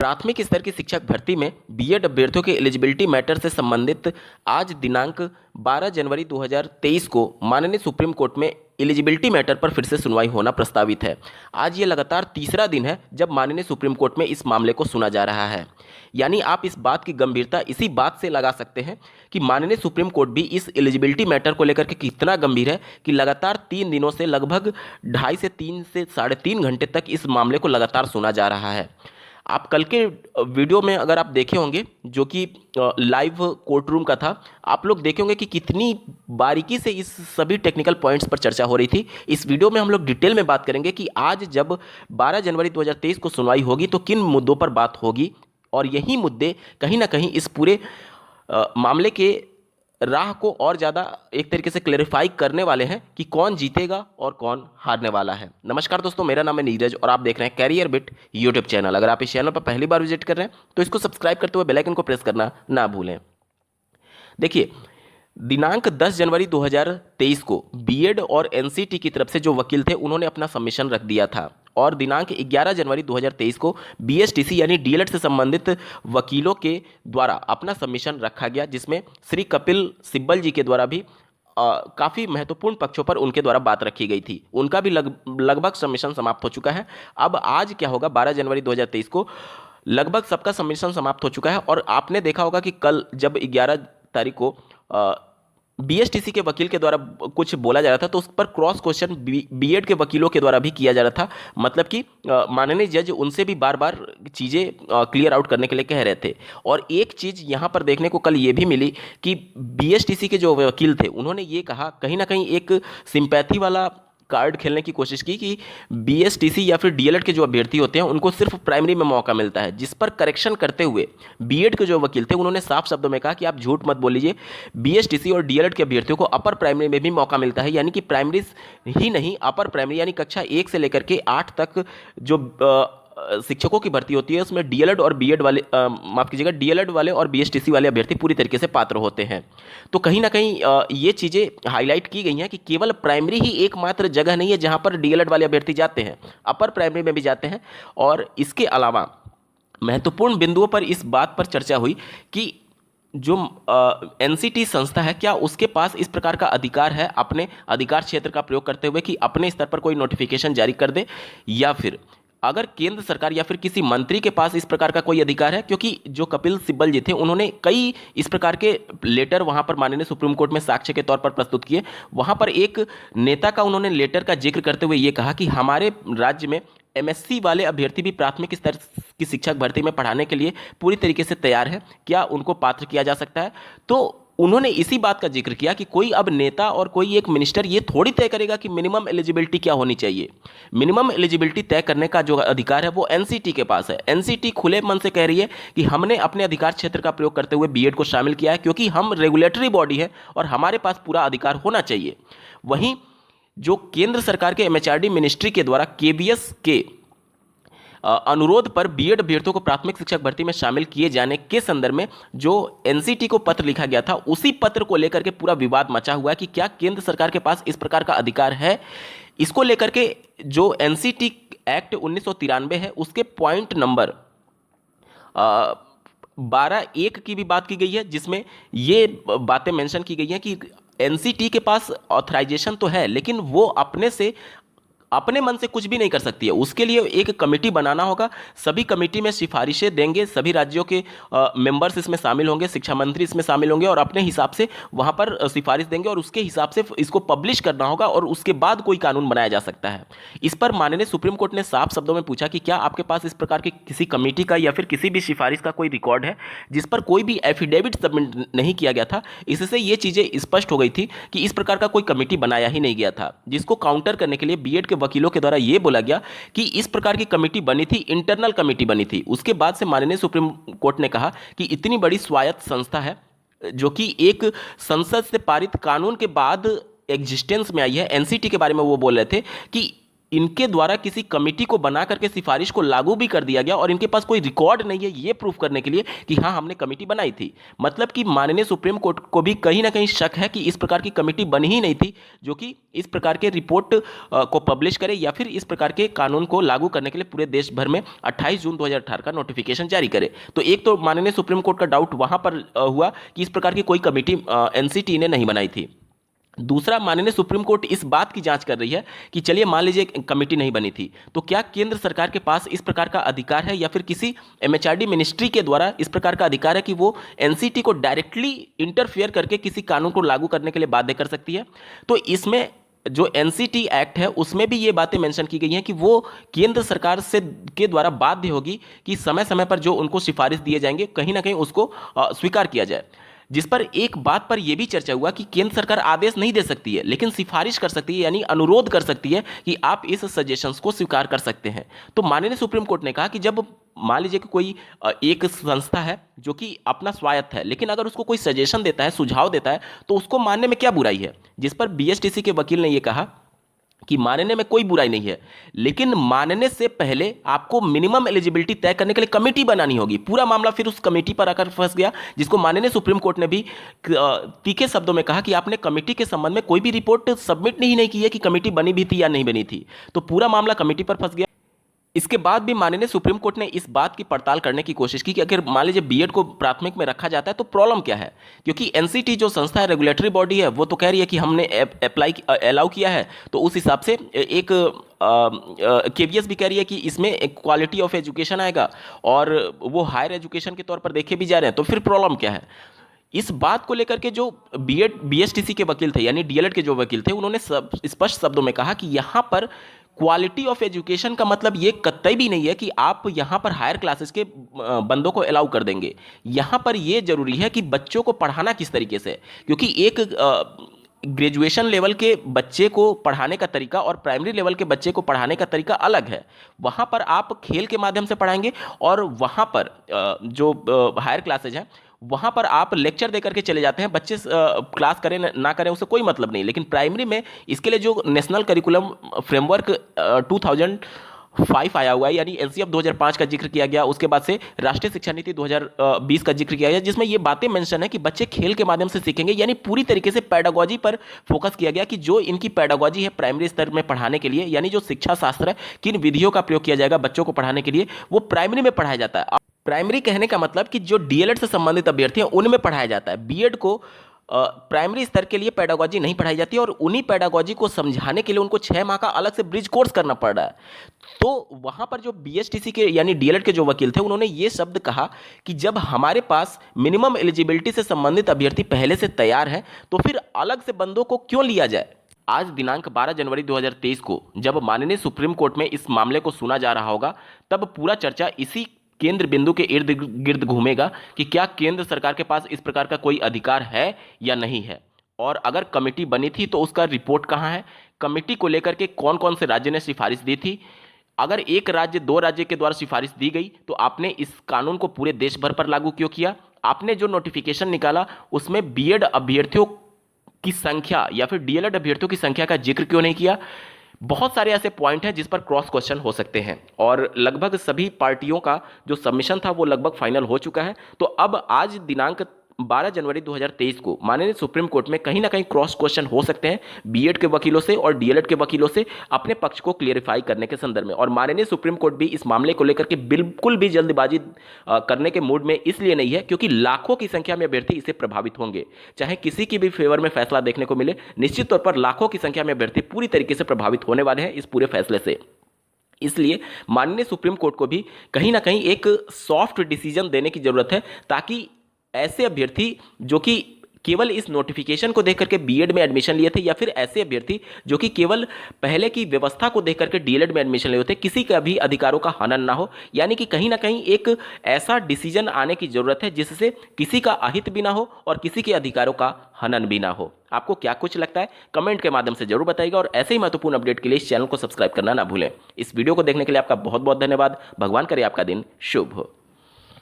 प्राथमिक स्तर की शिक्षक भर्ती में बीएड अभ्यर्थियों के एलिजिबिलिटी मैटर से संबंधित आज दिनांक 12 जनवरी 2023 को माननीय सुप्रीम कोर्ट में एलिजिबिलिटी मैटर पर फिर से सुनवाई होना प्रस्तावित है। आज ये लगातार तीसरा दिन है जब माननीय सुप्रीम कोर्ट में इस मामले को सुना जा रहा है। यानी आप इस बात की गंभीरता इसी बात से लगा सकते हैं कि माननीय सुप्रीम कोर्ट भी इस एलिजिबिलिटी मैटर को लेकर के कितना गंभीर है कि लगातार 3 दिनों से लगभग 2.5 से 3 से 3.5 घंटे तक इस मामले को लगातार सुना जा रहा है। आप कल के वीडियो में अगर आप देखे होंगे जो कि लाइव कोर्ट रूम का था, आप लोग देखे होंगे कि कितनी बारीकी से इस सभी टेक्निकल पॉइंट्स पर चर्चा हो रही थी। इस वीडियो में हम लोग डिटेल में बात करेंगे कि आज जब 12 जनवरी 2023 को सुनवाई होगी तो किन मुद्दों पर बात होगी, और यही मुद्दे कहीं ना कहीं इस पूरे मामले के राह को और ज़्यादा एक तरीके से क्लेरिफाई करने वाले हैं कि कौन जीतेगा और कौन हारने वाला है। नमस्कार दोस्तों, मेरा नाम है नीरज और आप देख रहे हैं कैरियर बिट यूट्यूब चैनल। अगर आप इस चैनल पर पहली बार विजिट कर रहे हैं तो इसको सब्सक्राइब करते हुए बेल आइकन को प्रेस करना ना भूलें। देखिए, दिनांक 10 जनवरी 2023 को बीएड और एनसीटी की तरफ से जो वकील थे उन्होंने अपना सबमिशन रख दिया था, और दिनांक 11 जनवरी 2023 को बीएसटीसी यानी डीएलएड से संबंधित वकीलों के द्वारा अपना सबमिशन रखा गया, जिसमें श्री कपिल सिब्बल जी के द्वारा भी काफ़ी महत्वपूर्ण पक्षों पर उनके द्वारा बात रखी गई थी। उनका भी लगभग सबमिशन समाप्त हो चुका है। अब आज क्या होगा, 12 जनवरी 2023 को लगभग सबका सबमिशन समाप्त हो चुका है। और आपने देखा होगा कि कल जब 11 तारीख को बीएसटीसी के वकील के द्वारा कुछ बोला जा रहा था तो उस पर क्रॉस क्वेश्चन बीएड के वकीलों के द्वारा भी किया जा रहा था। मतलब कि माननीय जज उनसे भी बार बार चीज़ें क्लियर आउट करने के लिए कह रहे थे। और एक चीज़ यहाँ पर देखने को कल ये भी मिली कि बीएसटीसी के जो वकील थे उन्होंने ये कहा, कहीं ना कहीं एक सिंपैथी वाला कार्ड खेलने की कोशिश की कि बीएसटीसी या फिर डीएलएड के जो अभ्यर्थी होते हैं उनको सिर्फ प्राइमरी में मौका मिलता है, जिस पर करेक्शन करते हुए बीएड के जो वकील थे उन्होंने साफ शब्दों में कहा कि आप झूठ मत बोलिए, बीएसटीसी और डीएलएड के अभ्यर्थियों को अपर प्राइमरी में भी मौका मिलता है। यानी कि प्राइमरी ही नहीं, अपर प्राइमरी यानी कक्षा 1 से लेकर के 8 तक जो शिक्षकों की भर्ती होती है उसमें डीएलएड और बीएड वाले माफ कीजिएगा डीएलएड वाले और बीएसटीसी वाले अभ्यर्थी पूरी तरीके से पात्र होते हैं। तो कहीं ना कहीं ये चीज़ें हाईलाइट की गई हैं कि केवल प्राइमरी ही एकमात्र जगह नहीं है जहां पर डीएलएड वाले अभ्यर्थी जाते हैं, अपर प्राइमरी में भी जाते हैं। और इसके अलावा महत्वपूर्ण बिंदुओं पर इस बात पर चर्चा हुई कि जो एनसीटी संस्था है, क्या उसके पास इस प्रकार का अधिकार है अपने अधिकार क्षेत्र का प्रयोग करते हुए कि अपने स्तर पर कोई नोटिफिकेशन जारी कर दे, या फिर अगर केंद्र सरकार या फिर किसी मंत्री के पास इस प्रकार का कोई अधिकार है। क्योंकि जो कपिल सिब्बल जी थे उन्होंने कई इस प्रकार के लेटर वहां पर माननीय सुप्रीम कोर्ट में साक्ष्य के तौर पर प्रस्तुत किए। वहां पर एक नेता का उन्होंने लेटर का जिक्र करते हुए ये कहा कि हमारे राज्य में एमएससी वाले अभ्यर्थी भी प्राथमिक स्तर की शिक्षक भर्ती में पढ़ाने के लिए पूरी तरीके से तैयार है, क्या उनको पात्र किया जा सकता है। तो उन्होंने इसी बात का जिक्र किया कि कोई अब नेता और कोई एक मिनिस्टर ये थोड़ी तय करेगा कि मिनिमम एलिजिबिलिटी क्या होनी चाहिए। मिनिमम एलिजिबिलिटी तय करने का जो अधिकार है वो एनसीटी के पास है। एनसीटी खुले मन से कह रही है कि हमने अपने अधिकार क्षेत्र का प्रयोग करते हुए बीएड को शामिल किया है क्योंकि हम रेगुलेटरी बॉडी है और हमारे पास पूरा अधिकार होना चाहिए। वहीं जो केंद्र सरकार के एमएचआरडी मिनिस्ट्री के द्वारा केबीएस के अनुरोध पर बीएड अभ्यर्थियों को प्राथमिक शिक्षक भर्ती में शामिल किए जाने के संदर्भ में जो एनसीटी को पत्र लिखा गया था, उसी पत्र को लेकर के पूरा विवाद मचा हुआ है कि क्या केंद्र सरकार के पास इस प्रकार का अधिकार है। इसको लेकर के जो एनसीटी एक्ट 1993 है उसके पॉइंट नंबर 12(1) की भी बात की गई है, जिसमें ये बातें मेंशन की गई हैं कि एनसीटी के पास ऑथराइजेशन तो है लेकिन वो अपने मन से कुछ भी नहीं कर सकती है। उसके लिए एक कमेटी बनाना होगा, सभी कमेटी में सिफारिशें देंगे, सभी राज्यों के मेंबर्स इसमें शामिल होंगे, शिक्षा मंत्री इसमें शामिल होंगे और अपने हिसाब से वहां पर सिफारिश देंगे और उसके हिसाब से इसको पब्लिश करना होगा और उसके बाद कोई कानून बनाया जा सकता है। इस पर माननीय सुप्रीम कोर्ट ने साफ शब्दों में पूछा कि क्या आपके पास इस प्रकार की किसी कमेटी का या फिर किसी भी सिफारिश का कोई रिकॉर्ड है जिस पर कोई भी एफिडेविट सबमिट नहीं किया गया था। इससे ये चीज़ें स्पष्ट हो गई थी कि इस प्रकार का कोई कमेटी बनाया ही नहीं गया था, जिसको काउंटर करने के लिए बीएड के वकीलों के द्वारा यह बोला गया कि इस प्रकार की कमेटी बनी थी, इंटरनल कमेटी बनी थी। उसके बाद से माननीय सुप्रीम कोर्ट ने कहा कि इतनी बड़ी स्वायत्त संस्था है जो कि एक संसद से पारित कानून के बाद एग्जिस्टेंस में आई है। एनसीटी के बारे में वो बोल रहे थे कि इनके द्वारा किसी कमेटी को बना करके सिफारिश को लागू भी कर दिया गया और इनके पास कोई रिकॉर्ड नहीं है ये प्रूफ करने के लिए कि हाँ हमने कमेटी बनाई थी। मतलब कि माननीय सुप्रीम कोर्ट को भी कहीं ना कहीं शक है कि इस प्रकार की कमेटी बनी ही नहीं थी जो कि इस प्रकार के रिपोर्ट को पब्लिश करे या फिर इस प्रकार के कानून को लागू करने के लिए पूरे देश भर में 28 जून 2018 का नोटिफिकेशन जारी करे। तो एक तो माननीय सुप्रीम कोर्ट का डाउट वहां पर हुआ कि इस प्रकार की कोई कमेटी एनसीटी ने नहीं बनाई थी। दूसरा, माननीय सुप्रीम कोर्ट इस बात की जांच कर रही है कि चलिए मान लीजिए कमेटी नहीं बनी थी तो क्या केंद्र सरकार के पास इस प्रकार का अधिकार है या फिर किसी एमएचआरडी मिनिस्ट्री के द्वारा इस प्रकार का अधिकार है कि वो एनसीटी को डायरेक्टली इंटरफेयर करके किसी कानून को लागू करने के लिए बाध्य कर सकती है। तो इसमें जो एनसीटी एक्ट है उसमें भी ये बातें मेंशन की गई हैं कि वो केंद्र सरकार से के द्वारा बाध्य होगी कि समय समय पर जो उनको सिफारिश दिए जाएंगे कहीं ना कहीं उसको स्वीकार किया जाए। जिस पर एक बात पर यह भी चर्चा हुआ कि केंद्र सरकार आदेश नहीं दे सकती है लेकिन सिफारिश कर सकती है, यानी अनुरोध कर सकती है कि आप इस सजेशंस को स्वीकार कर सकते हैं। तो माननीय सुप्रीम कोर्ट ने कहा कि जब मान लीजिए कि कोई एक संस्था है जो कि अपना स्वायत्त है लेकिन अगर उसको कोई सजेशन देता है, सुझाव देता है तो उसको मानने में क्या बुराई है। जिस पर बीएसटीसी के वकील ने यह कहा कि मानने में कोई बुराई नहीं है लेकिन मानने से पहले आपको मिनिमम एलिजिबिलिटी तय करने के लिए कमेटी बनानी होगी। पूरा मामला फिर उस कमेटी पर आकर फंस गया जिसको माननीय सुप्रीम कोर्ट ने भी तीखे शब्दों में कहा कि आपने कमेटी के संबंध में कोई भी रिपोर्ट सबमिट नहीं की है कि कमेटी बनी भी थी या नहीं बनी थी। तो पूरा मामला कमेटी पर फंस गया। इसके बाद भी माननीय सुप्रीम कोर्ट ने इस बात की पड़ताल करने की कोशिश की कि अगर मान लीजिए बीएड को प्राथमिक में रखा जाता है तो प्रॉब्लम क्या है, क्योंकि एनसीटी जो संस्था है, रेगुलेटरी बॉडी है, वो तो कह रही है कि हमने अलाउ किया है। तो उस हिसाब से एक केवीएस भी कह रही है कि इसमें एक क्वालिटी ऑफ एजुकेशन आएगा और वो हायर एजुकेशन के तौर पर देखे भी जा रहे हैं। तो फिर प्रॉब्लम क्या है। इस बात को लेकर के जो बीएसटीसी के वकील थे यानी डीएलएड के जो वकील थे उन्होंने स्पष्ट शब्दों में कहा कि यहाँ पर क्वालिटी ऑफ एजुकेशन का मतलब ये कतई भी नहीं है कि आप यहाँ पर हायर क्लासेस के बंदों को अलाउ कर देंगे। यहाँ पर ये जरूरी है कि बच्चों को पढ़ाना किस तरीके से, क्योंकि एक ग्रेजुएशन लेवल के बच्चे को पढ़ाने का तरीका और प्राइमरी लेवल के बच्चे को पढ़ाने का तरीका अलग है। वहाँ पर आप खेल के माध्यम से पढ़ाएंगे और वहाँ पर जो हायर क्लासेज हैं वहाँ पर आप लेक्चर दे करके चले जाते हैं। बच्चे क्लास करें ना करें उससे कोई मतलब नहीं। लेकिन प्राइमरी में इसके लिए जो नेशनल करिकुलम फ्रेमवर्क 2005 आया हुआ है यानी एनसीएफ 2005 का जिक्र किया गया, उसके बाद से राष्ट्रीय शिक्षा नीति 2020 का जिक्र किया गया जिसमें ये बातें मेंशन है कि बच्चे खेल के माध्यम से सीखेंगे। यानी पूरी तरीके से पैडागोजी पर फोकस किया गया कि जो इनकी पैडागोजी है प्राइमरी स्तर में पढ़ाने के लिए, यानी जो शिक्षा शास्त्र है, किन विधियों का प्रयोग किया जाएगा बच्चों को पढ़ाने के लिए, वो प्राइमरी में पढ़ाया जाता है। प्राइमरी कहने का मतलब कि जो डीएलएड से संबंधित अभ्यर्थी हैं उनमें पढ़ाया जाता है। बीएड को प्राइमरी स्तर के लिए पैडागोजी नहीं पढ़ाई जाती और उन्हीं पैडागोजी को समझाने के लिए उनको 6 माह का अलग से ब्रिज कोर्स करना पड़ रहा है। तो वहां पर जो बीएसटीसी के यानी डीएलएड के जो वकील थे उन्होंने ये शब्द कहा कि जब हमारे पास मिनिमम एलिजिबिलिटी से संबंधित अभ्यर्थी पहले से तैयार है तो फिर अलग से बंदों को क्यों लिया जाए। आज दिनांक 12 जनवरी 2023 को जब माननीय सुप्रीम कोर्ट में इस मामले को सुना जा रहा होगा तब पूरा चर्चा इसी केंद्र बिंदु के इर्द गिर्द घूमेगा कि क्या केंद्र सरकार के पास इस प्रकार का कोई अधिकार है या नहीं है, और अगर कमेटी बनी थी तो उसका रिपोर्ट कहाँ है, कमेटी को लेकर के कौन कौन से राज्य ने सिफारिश दी थी, अगर एक राज्य 2 राज्य के द्वारा सिफारिश दी गई तो आपने इस कानून को पूरे देश भर पर लागू क्यों किया, आपने जो नोटिफिकेशन निकाला उसमें बीएड अभ्यर्थियों की संख्या या फिर डीएलएड अभ्यर्थियों की संख्या का जिक्र क्यों नहीं किया। बहुत सारे ऐसे पॉइंट हैं जिस पर क्रॉस क्वेश्चन हो सकते हैं और लगभग सभी पार्टियों का जो सबमिशन था वो लगभग फाइनल हो चुका है। तो अब आज दिनांक 12 जनवरी 2023 को माननीय सुप्रीम कोर्ट में कहीं ना कहीं क्रॉस क्वेश्चन हो सकते हैं बीएड के वकीलों से और डीएलएड के वकीलों से अपने पक्ष को क्लियरिफाई करने के संदर्भ में। और माननीय सुप्रीम कोर्ट भी इस मामले को लेकर के बिल्कुल भी जल्दबाजी करने के मूड में इसलिए नहीं है क्योंकि लाखों की संख्या में अभ्यर्थी इससे प्रभावित होंगे। चाहे किसी की भी फेवर में फैसला देखने को मिले, निश्चित तौर पर लाखों की संख्या में अभ्यर्थी पूरी तरीके से प्रभावित होने वाले हैं इस पूरे फैसले से। इसलिए माननीय सुप्रीम कोर्ट को भी कहीं ना कहीं एक सॉफ्ट डिसीजन देने की जरूरत है ताकि ऐसे अभ्यर्थी जो कि केवल इस नोटिफिकेशन को देख करके बीएड में एडमिशन लिए थे या फिर ऐसे अभ्यर्थी जो कि केवल पहले की व्यवस्था को देख करके डीएलएड में एडमिशन लिए थे, किसी का भी अधिकारों का हनन ना हो। यानी कि कहीं ना कहीं एक ऐसा डिसीजन आने की जरूरत है जिससे किसी का अहित भी ना हो और किसी के अधिकारों का हनन भी ना हो। आपको क्या कुछ लगता है कमेंट के माध्यम से जरूर बताइएगा और ऐसे ही महत्वपूर्ण अपडेट के लिए इस चैनल को सब्सक्राइब करना ना भूलें। इस वीडियो को देखने के लिए आपका बहुत बहुत धन्यवाद। भगवान करे आपका दिन शुभ हो।